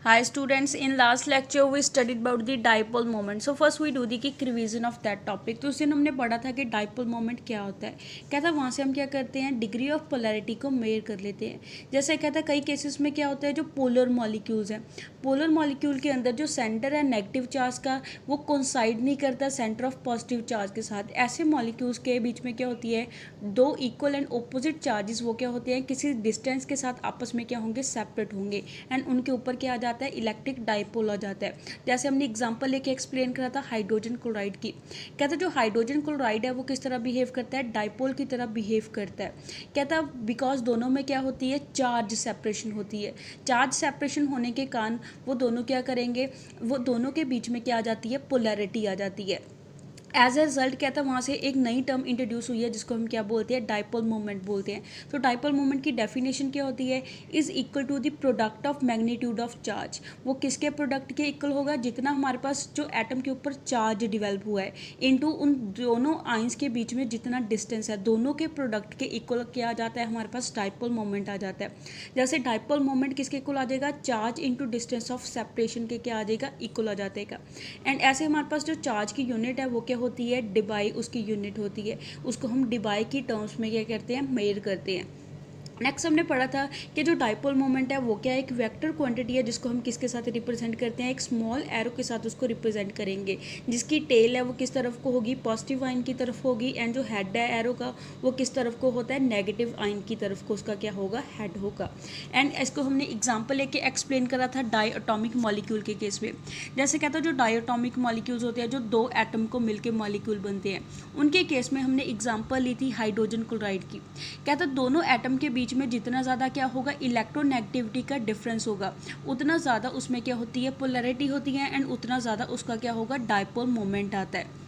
Hi students, in last lecture we studied about the dipole moment. So first we do the quick revision of that topic. तो उस दिन हमने पढ़ा था कि dipole moment क्या होता है. कहता है वहाँ से हम क्या करते हैं, डिग्री ऑफ पोलैरिटी को मेयर कर लेते हैं. जैसे कहता है कई केसेस में क्या होता है, जो पोलर मॉलिक्यूल्स हैं, पोलर मॉलिक्यूल के अंदर जो सेंटर है नेगेटिव चार्ज का वो कोइंसाइड नहीं करता सेंटर ऑफ पॉजिटिव चार्ज के साथ. ऐसे मॉलिक्यूल्स के बीच में क्या होती है, दो इक्वल एंड ऑपोजिट चार्जेस वो क्या होते हैं, किसी डिस्टेंस के साथ आपस में क्या होंगे, सेपरेट होंगे एंड उनके ऊपर क्या आ जाता है, इलेक्ट्रिक डाइपोल आ जाता है. जैसे हमने एग्जांपल लेके एक्सप्लेन करा था हाइड्रोजन क्लोराइड की. कहता है जो हाइड्रोजन क्लोराइड है वो किस तरह बिहेव करता है, डाइपोल की तरह बिहेव करता है. कहता है बिकॉज दोनों में क्या होती है, चार्ज सेपरेशन होती है. चार्ज सेपरेशन होने के कारण वो दोनों क्या करेंगे, वो दोनों के बीच में क्या आ जाती है, पोलैरिटी आ जाती है. एज ए रिजल्ट कहता है वहाँ से एक नई टर्म इंट्रोड्यूस हुई है जिसको हम क्या बोलते हैं, डाइपोल मोमेंट बोलते हैं. तो डाइपोल मोमेंट की डेफिनेशन क्या होती है, is equal to the product of magnitude of charge. वो किसके प्रोडक्ट के इक्वल होगा, जितना हमारे पास जो एटम के ऊपर चार्ज डिवेल्प हुआ है इनटू उन दोनों आइंस के बीच में जितना डिस्टेंस है, दोनों के प्रोडक्ट के इक्वल क्या आ जाता है, हमारे पास डाइपोल मोमेंट आ जाता है. जैसे डाइपोल मोमेंट किसके इक्वल आ जाएगा, charge into distance of separation के क्या आ जाएगा, इक्वल आ जाएगा. एंड ऐसे हमारे पास जो चार्ज की यूनिट है वो क्या होती है, डिबाई उसकी यूनिट होती है. उसको हम डिबाई की टर्म्स में क्या करते हैं, मेजर करते हैं. नेक्स्ट हमने पढ़ा था कि जो डाइपोल मोमेंट है वो क्या है, एक वेक्टर क्वांटिटी है जिसको हम किसके साथ रिप्रेजेंट करते हैं, एक स्मॉल एरो के साथ उसको रिप्रेजेंट करेंगे. जिसकी टेल है वो किस तरफ को होगी, पॉजिटिव आइन की तरफ होगी. एंड जो हेड है एरो का वो किस तरफ को होता है, नेगेटिव आइन की तरफ को उसका क्या होगा, हेड होगा. एंड इसको हमने एग्जाम्पल लेके एक्सप्लेन करा था डाई एटॉमिक मॉलिक्यूल के केस में. जैसे कहता है जो डाई एटॉमिक मॉलिक्यूल्स होते हैं, जो दो एटम को मिलकर मॉलिक्यूल बनते हैं, उनके केस में हमने एग्जाम्पल ली थी हाइड्रोजन क्लोराइड की. कहता है दोनों एटम के बीच में जितना ज़्यादा क्या होगा, इलेक्ट्रोनेगेटिविटी का डिफरेंस होगा, उतना ज़्यादा उसमें क्या होती है, पोलैरिटी होती है एंड उतना ज़्यादा उसका क्या होगा, डाइपोल मोमेंट आता है.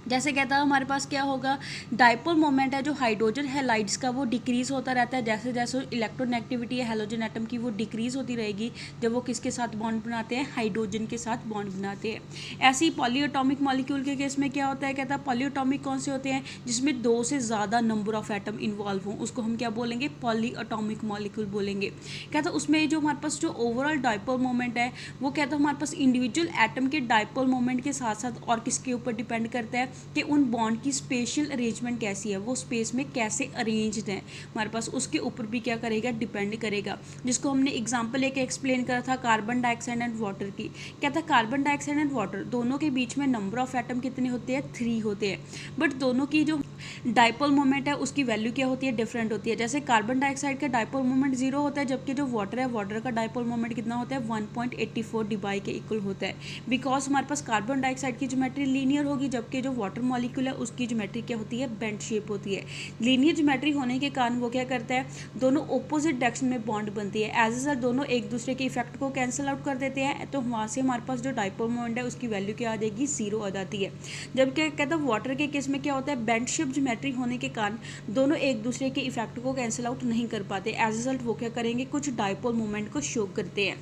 जैसे कहता है हमारे पास क्या होगा, डाइपोल मोमेंट है जो हाइड्रोजन हैलाइड्स का वो डिक्रीज होता रहता है. जैसे जैसे इलेक्ट्रोनेगेटिविटी है हैलोजन एटम की वो डिक्रीज होती रहेगी जब वो किसके साथ बॉन्ड बनाते हैं, हाइड्रोजन के साथ बॉन्ड बनाते हैं. ऐसे ही पॉलीएटॉमिक मॉलिक्यूल के केस में क्या होता है, कहता है पॉलीएटॉमिक कौन से होते हैं, जिसमें दो से ज़्यादा नंबर ऑफ एटम इन्वॉल्व हों, उसको हम क्या बोलेंगे, पॉलीएटॉमिक मॉलिक्यूल बोलेंगे. कहता है उसमें जो हमारे पास जो ओवरऑल डाइपोल मोमेंट है वो कहता है हमारे पास इंडिविजुअल एटम के डाइपोल मोमेंट के साथ साथ और किसके ऊपर डिपेंड करता है कि उन बॉन्ड की स्पेशल अरेंजमेंट कैसी है, वो स्पेस में कैसे अरेंज्ड हैं हमारे पास, उसके ऊपर भी क्या करेगा, डिपेंड करेगा. जिसको हमने एग्जांपल लेके एक्सप्लेन करा था कार्बन डाइऑक्साइड एंड वाटर की. कहता है कार्बन डाइऑक्साइड एंड वाटर दोनों के बीच में नंबर ऑफ एटम कितने होते हैं, 3 होते हैं. बट दोनों की जो डाइपोल मोमेंट है उसकी वैल्यू क्या होती है, डिफरेंट होती है. जैसे कार्बन डाइऑक्साइड का डाइपोल मोमेंट 0 होता है, जबकि जो वाटर है वाटर का डाइपोल मोमेंट कितना होता है, 1.84 डिबाई के इक्वल होता है. बिकॉज हमारे पास कार्बन डाइऑक्साइड की ज्योमेट्री लीनियर होगी, जबकि जो वाटर मॉलिक्यूल है उसकी ज्योमेट्री क्या होती है, बेंट शेप होती है. लीनियर ज्योमेट्री होने के कारण वो क्या करता है, दोनों ऑपोजिट डायरेक्शन में बॉन्ड बनती है. एज ए रिजल्ट दोनों एक दूसरे के इफेक्ट को कैंसिल आउट कर देते हैं. तो वहाँ से हमारे पास जो डाइपोल मोमेंट है उसकी वैल्यू क्या आ जाएगी, 0 आ जाती है. जबकि कहता है वाटर के केस में क्या होता है, बेंट शेप ज्योमेट्री होने के कारण दोनों एक दूसरे के इफेक्ट को कैंसिल आउट नहीं कर पाते. एज ए रिजल्ट वो क्या करेंगे, कुछ डाइपोल मोमेंट को शो करते हैं.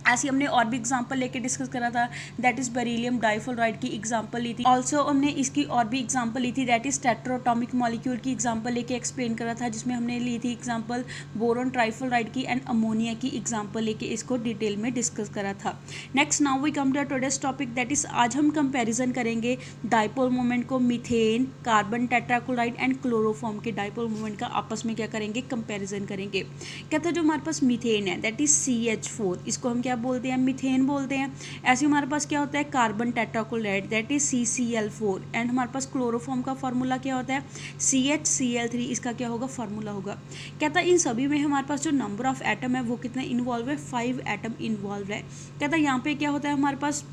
ऐसी हमने और भी एग्जांपल लेके डिस्कस करा था, दैट इज बेरिलियम डाइफोल्राइड की एग्जांपल ली थी. ऑल्सो हमने इसकी और भी एग्जांपल ली थी, दैट इज टेट्राटॉमिक मॉलिक्यूल की एग्जांपल लेके एक्सप्लेन करा था, जिसमें हमने ली थी एग्जांपल बोरॉन ट्राइफोल्राइड की एंड अमोनिया की एग्जांपल लेके इसको डिटेल में डिस्कस करा था. Next now we come to today's topic, that is आज हम कंपेरिजन करेंगे डाइपोल मोमेंट को methane, carbon tetrachloride and chloroform के डाइपोल मोमेंट का आपस में क्या करेंगे, कंपेरिजन करेंगे. कहते हैं जो हमारे पास मीथेन है दैट इज CH4, इसको हम क्या बोलते हैं, मीथेन बोलते हैं. ऐसे हमारे पास क्या होता है, carbon tetrachloride that is CCl4. And हमारे पास क्लोरोफॉर्म का फार्मूला क्या होता है, CHCl3, इसका क्या होगा, फार्मूला होगा. कहता है इन सभी में हमारे पास जो नंबर ऑफ एटम है वो कितना इन्वॉल्व है, 5 एटम इन्वॉल्व है. कहता है यहाँ पे क्या होता है, हमारे पास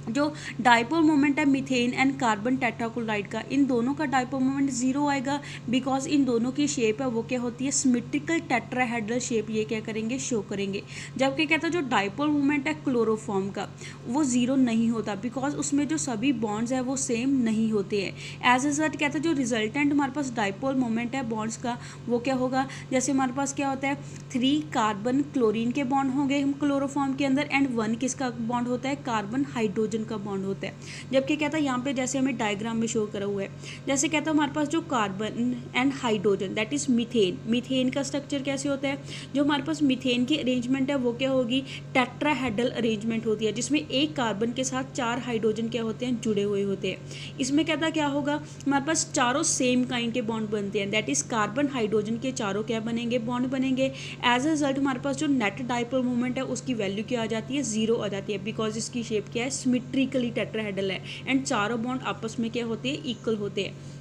जो डाइपोल मोमेंट है मीथेन एंड कार्बन टेट्राक्लोराइड का, इन दोनों का डाइपोल मोमेंट 0 आएगा. बिकॉज इन दोनों की शेप है वो क्या होती है, सिमेट्रिकल टेट्राहेड्रल शेप ये क्या करेंगे, शो करेंगे. जबकि कहता है जो डाइपोल मोमेंट है क्लोरोफॉर्म का वो 0 नहीं होता, बिकॉज उसमें जो सभी बॉन्ड्स है वो सेम नहीं होते हैं. एज ए रिजल्ट कहता है जो रिजल्टेंट हमारे पास डाइपोल मोमेंट है बॉन्ड्स का वो क्या होगा, जैसे हमारे पास क्या होता है, 3 कार्बन क्लोरीन के बॉन्ड होंगे हम क्लोरोफॉर्म के अंदर एंड 1 किसका बॉन्ड होता है, कार्बन हाइड्रोजन हाइड्रोजन का बॉन्ड होता है। जबकि कहता है यहाँ पे जैसे हमें डायग्राम में शो करा हुआ है, जैसे कहता है हमारे पास जो carbon and hydrogen that is methane, methane का स्ट्रक्चर कैसे होता है, जो हमारे पास मीथेन की अरेंजमेंट है वो क्या होगी, टेट्राहेड्रल अरेंजमेंट होती है, जिसमें एक कार्बन के साथ 4 हाइड्रोजन क्या होते हैं, जुड़े हुए होते हैं। इसमें कहता क्या होगा, हमारे पास चारों सेम काइंड के बॉन्ड बनते हैं, दैट इज कार्बन हाइड्रोजन के चारों क्या बनेंगे, बॉन्ड बनेंगे। एज अ रिजल्ट हमारे पास जो नेट डाइपोल मोमेंट है उसकी वैल्यू क्या आ जाती है, 0 आ जाती है, बिकॉज इसकी शेप क्या है, सिमेट्रिकली टेट्राहेड्रल है एंड चारों बॉन्ड आपस में क्या होते हैं, इक्वल होते हैं।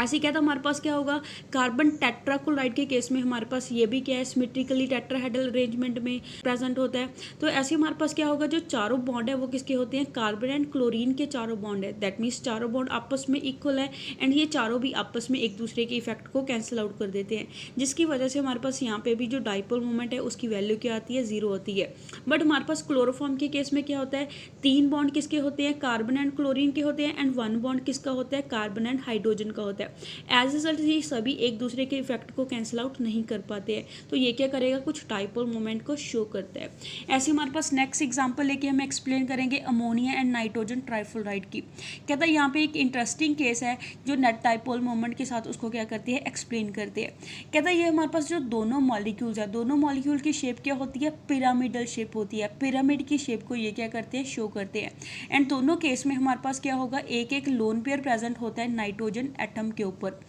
ऐसे क्या था हमारे पास क्या होगा, कार्बन टेट्राक्लोराइड के केस में हमारे पास ये भी क्या है, सिमेट्रिकली टेट्राहेड्रल अरेंजमेंट में प्रेजेंट होता है। तो ऐसे हमारे पास क्या होगा, जो चारों बॉन्ड है वो किसके होते हैं, कार्बन एंड क्लोरीन के चारों बॉन्ड है, दैट मीन्स चारों बॉन्ड आपस में इक्वल है एंड ये चारों भी आपस में एक दूसरे के इफेक्ट को कैंसिल आउट कर देते हैं, जिसकी वजह से हमारे पास यहाँ पे भी जो डाइपोल मोमेंट है उसकी वैल्यू क्या आती है, 0 होती है। बट हमारे पास क्लोरोफॉर्म के केस में क्या होता है, 3 बॉन्ड किसके होते हैं, कार्बन एंड क्लोरीन के होते हैं एंड 1 बॉन्ड किसका होता है, कार्बन एंड हाइड्रोजन का होता है। एज ये सभी एक दूसरे के इफेक्ट को कैंसिल आउट नहीं कर पाते हैं, तो ये क्या करेगा, कुछ डाइपोल मोमेंट को शो करता है। ऐसे हमारे पास नेक्स्ट एग्जांपल लेके हम एक्सप्लेन करेंगे अमोनिया एंड नाइट्रोजन ट्राइफ्लोराइड की। कहता है यहाँ पे एक इंटरेस्टिंग केस है जो नेट डाइपोल मोमेंट के साथ उसको क्या करती है, एक्सप्लेन करते हैं। कहता है ये हमारे पास जो दोनों मॉलिक्यूल्स है, दोनों मॉलिक्यूल की शेप क्या होती है, पिरामिडल शेप होती है, पिरामिड की शेप को ये क्या करते हैं, शो करते हैं। एंड दोनों केस में हमारे पास क्या होगा, एक एक लोन पेयर प्रेजेंट होता है नाइट्रोजन एटम के ऊपर।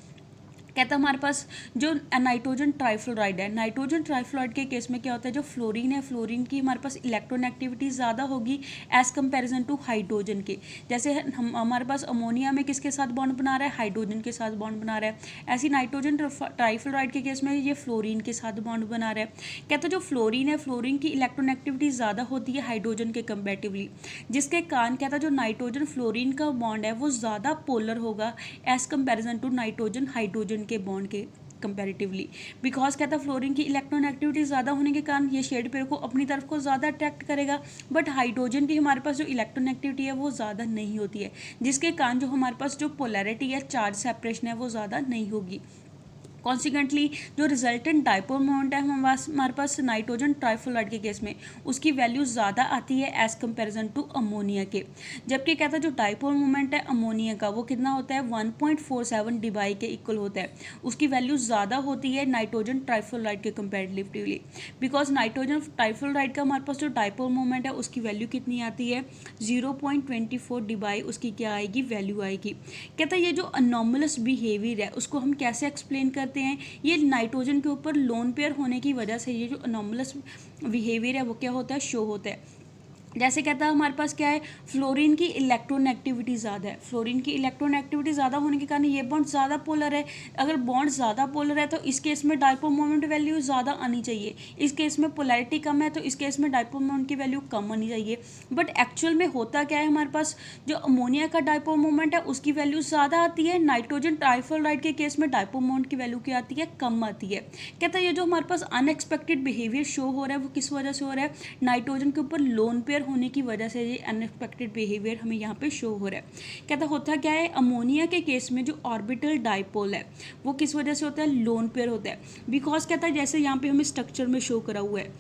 कहता है हमारे पास जो नाइट्रोजन ट्राइफ्लोराइड है, नाइट्रोजन ट्राइफ्लोराइड के केस में क्या होता है, जो फ्लोरीन है, फ्लोरीन की हमारे पास इलेक्ट्रोनेगेटिविटी ज़्यादा होगी एज कंपैरिजन टू हाइड्रोजन के। जैसे हम हमारे पास अमोनिया में किसके साथ बॉन्ड बना रहा है, हाइड्रोजन के साथ बॉन्ड बना रहा है। ऐसी नाइट्रोजन ट्राइफ्लोराइड के केस में ये फ्लोरीन के साथ बॉन्ड बना रहा है। कहता है जो फ्लोरीन है, फ्लोरीन की इलेक्ट्रोनेगेटिविटी ज़्यादा होती है हाइड्रोजन के कंपेरेटिवली, जिसके कारण कहता है जो नाइट्रोजन फ्लोरीन का बॉन्ड है वो ज़्यादा पोलर होगा as comparison to nitrogen hydrogen के बॉन्ड के कंपैरेटिवली, बिकॉज कहता है फ्लोरीन की इलेक्ट्रोनेगेटिविटी ज़्यादा होने के कारण ये शेड पेयर को अपनी तरफ को ज़्यादा अट्रैक्ट करेगा, बट हाइड्रोजन की हमारे पास जो इलेक्ट्रोनेगेटिविटी है वो ज़्यादा नहीं होती है, जिसके कारण जो हमारे पास जो पोलैरिटी है, चार्ज सेपरेशन है वो ज़्यादा नहीं होगी। कॉन्सिक्वेंटली जो रिजल्टेंट डाइपोल मोमेंट है हमारे पास नाइट्रोजन ट्राइफ्लोराइड के केस में उसकी वैल्यू ज़्यादा आती है एज कंपैरिजन टू अमोनिया के। जबकि कहता है जो डाइपोल मोमेंट है अमोनिया का वो कितना होता है, 1.47 डिबाई के इक्वल होता है, उसकी वैल्यू ज़्यादा होती है नाइट्रोजन ट्राइफ्लोराइड के कंपेरेटिवली, बिकॉज नाइट्रोजन ट्राइफ्लोराइड का हमारे पास जो डाइपोल मोमेंट है उसकी वैल्यू कितनी आती है, 0.24 डिबाई उसकी क्या आएगी, वैल्यू आएगी। कहता है ये जो अनोमलस बिहेवियर है उसको हम कैसे एक्सप्लेन करते हैं, ये नाइट्रोजन के ऊपर लोन पेयर होने की वजह से ये जो अनोमलस बिहेवियर है वो क्या होता है, शो होता है। जैसे कहता है हमारे पास क्या है, फ्लोरीन की इलेक्ट्रोनेगेटिविटी ज़्यादा है, फ्लोरीन की इलेक्ट्रोनेगेटिविटी ज़्यादा होने के कारण ये बॉन्ड ज़्यादा पोलर है। अगर बॉन्ड ज़्यादा पोलर है तो इस केस में डाइपोल मोमेंट वैल्यू ज़्यादा आनी चाहिए, इस केस में पोलैरिटी कम है तो इस केस में डाइपोल मोमेंट की वैल्यू कम आनी चाहिए। बट एक्चुअल में होता क्या है, हमारे पास जो अमोनिया का डाइपोल मोमेंट है उसकी वैल्यू ज़्यादा आती है, नाइट्रोजन ट्राइफ्लोराइड के केस में डाइपोल मोमेंट की वैल्यू क्या आती है, कम आती है। कहता है ये जो हमारे पास अनएक्सपेक्टेड बिहेवियर शो हो रहा है वो किस वजह से हो रहा है, नाइट्रोजन के ऊपर लोन पेयर होने की वजह से ये अनएक्सपेक्टेड बिहेवियर हमें यहाँ पे शो हो रहा है। कहता होता क्या है, अमोनिया के केस में जो ऑर्बिटल डाइपोल है वो किस वजह से होता है, लोन पेयर होता है, बिकॉज कहता है जैसे यहाँ पे हमें स्ट्रक्चर में शो करा हुआ है,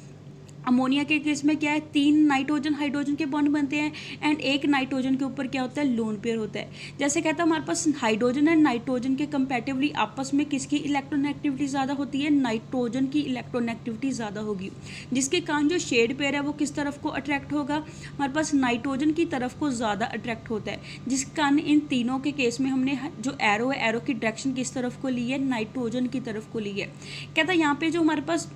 अमोनिया के केस में क्या है, 3 नाइट्रोजन हाइड्रोजन के बॉन्ड बनते हैं एंड एक नाइट्रोजन के ऊपर क्या होता है, लोन पेयर होता है। जैसे कहता है हमारे पास हाइड्रोजन एंड नाइट्रोजन के कंपैरेटिवली आपस में किसकी इलेक्ट्रोनेगेटिविटी ज़्यादा होती है, नाइट्रोजन की इलेक्ट्रोनेगेटिविटी ज़्यादा होगी, जिसके कारण जो शेड पेयर है वो किस तरफ को अट्रैक्ट होगा, हमारे पास नाइट्रोजन की तरफ को ज़्यादा अट्रैक्ट होता है, जिसके कारण इन तीनों के केस में हमने जो एरो है, एरो की डायरेक्शन किस तरफ को ली है, नाइट्रोजन की तरफ को ली है। कहता है यहाँ पे जो हमारे पास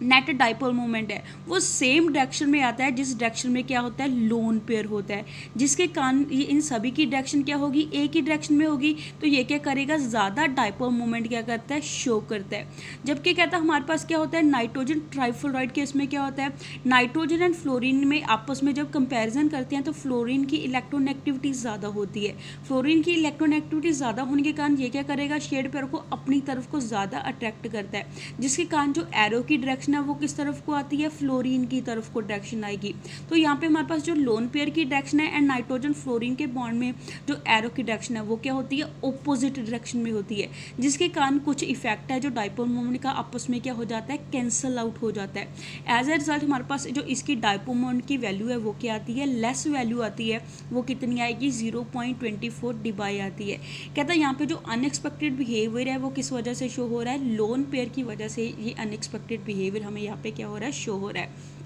नेट डाइपोल मोमेंट है वो सेम डायरेक्शन में आता है जिस डायरेक्शन में क्या होता है, लोन पेयर होता है, जिसके कारण ये इन सभी की डायरेक्शन क्या होगी, एक ही डायरेक्शन में होगी, तो ये क्या करेगा, ज़्यादा डाइपोल मोमेंट क्या करता है, शो करता है। जबकि कहता है हमारे पास क्या होता है, नाइट्रोजन ट्राइफ्लोराइड के इसमें क्या होता है, नाइट्रोजन एंड फ्लोरीन में आपस में जब कंपेरिजन करते हैं तो फ्लोरीन की इलेक्ट्रोनेगेटिविटी ज़्यादा होती है, फ्लोरीन की इलेक्ट्रोनेगेटिविटी ज़्यादा होने के कारण ये क्या करेगा, शेड पेयर को अपनी तरफ को ज़्यादा अट्रैक्ट करता है, जिसके कारण जो एरो की डायरेक्शन डायरेक्शन है वो किस तरफ को आती है, फ्लोरीन की तरफ को डायरेक्शन आएगी। तो यहाँ पे हमारे पास जो लोन पेयर की डायरेक्शन है एंड नाइट्रोजन फ्लोरीन के बॉन्ड में जो एरो की डायरेक्शन है वो क्या होती है, ऑपोजिट डायरेक्शन में होती है, जिसके कारण कुछ इफेक्ट है जो डाइपोल मोमेंट का आपस में क्या हो जाता है, कैंसल आउट हो जाता है। एज ए रिजल्ट हमारे पास जो इसकी डाइपोल मोमेंट की वैल्यू है वो क्या आती है, लेस वैल्यू आती है। वो कितनी आएगी, 0.24 डिबाई आती है। कहता है यहाँ पे जो अनएक्सपेक्टेड बिहेवियर है वो किस वजह से शो हो रहा है, लोन पेयर की वजह से ये अनएक्सपेक्टेड बिहेवियर हमें यहाँ पे क्या हो रहा है, शो हो रहा है।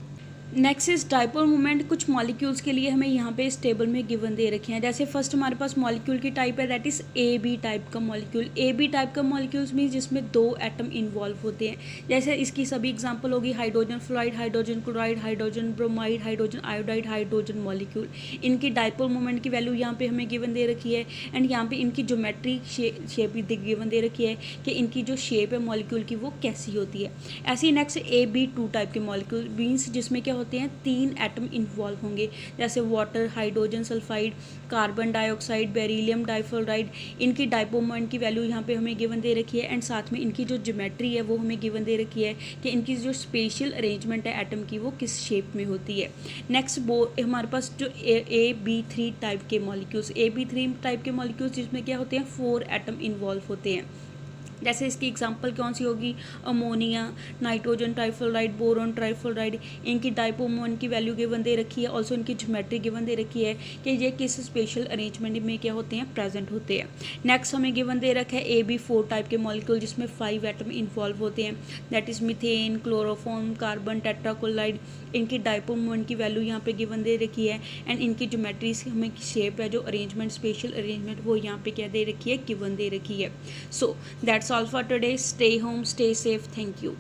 Next is dipole moment. कुछ मॉलिक्यूल्स के लिए हमें यहाँ पे इस टेबल में गिवन दे रखे हैं। जैसे फर्स्ट हमारे पास मॉलिक्यूल की टाइप है that is A B type का मॉलिक्यूल। ए बी टाइप का मॉलिक्यूल्स मीन जिसमें 2 एटम इन्वॉल्व होते हैं। जैसे इसकी सभी एग्जांपल होगी hydrogen fluoride, hydrogen chloride, hydrogen bromide, hydrogen iodide, hydrogen molecule. इनकी डाइपोल मोमेंट की वैल्यू यहाँ पे हमें गिवन दे रखी है एंड यहाँ पे इनकी ज्योमेट्री शेप भी गिवन दे रखी है कि इनकी जो शेप है मॉलिक्यूल की वो कैसी होती है। ऐसी नेक्स्ट AB2 टाइप के मॉलिक्यूल मीन्स जिसमें क्या होते हैं, 3 एटम इन्वॉल्व होंगे, जैसे water, hydrogen sulphide, carbon dioxide, beryllium difluoride. इनकी डाइपोल मोमेंट की वैल्यू यहाँ पे हमें गिवन दे रखी है एंड साथ में इनकी जो ज्योमेट्री है वो हमें गिवन दे रखी है कि इनकी जो स्पेशल अरेंजमेंट है एटम की वो किस शेप में होती है। नेक्स्ट हमारे पास जो AB3 टाइप के मॉलिक्यूल्स, AB3 टाइप के मॉलिक्यूल्स जिसमें क्या होते हैं, 4 एटम इन्वॉल्व होते हैं। जैसे इसकी एग्जांपल कौन सी होगी, ammonia, nitrogen trifluoride, boron trifluoride. इनकी डाइपोल मोमेंट की वैल्यू गिवन दे रखी है, ऑल्सो इनकी ज्योमेट्री गिवन दे रखी है कि ये किस स्पेशल अरेंजमेंट में क्या होते हैं, प्रेजेंट होते हैं। नेक्स्ट हमें गिवन दे रखा है AB4 टाइप के मॉलिक्यूल जिसमें 5 एटम इन्वॉल्व होते हैं, that is methane, chloroform, carbon tetrachloride. इनकी डाइपोल मोमेंट की वैल्यू यहाँ पे गिवन दे रखी है एंड इनकी ज्योमेट्री हमें शेप है जो अरेंजमेंट, स्पेशल अरेंजमेंट वो यहाँ पे क्या दे रखी है, गिवन दे रखी है। So that's all for today. Stay home, stay safe. Thank you.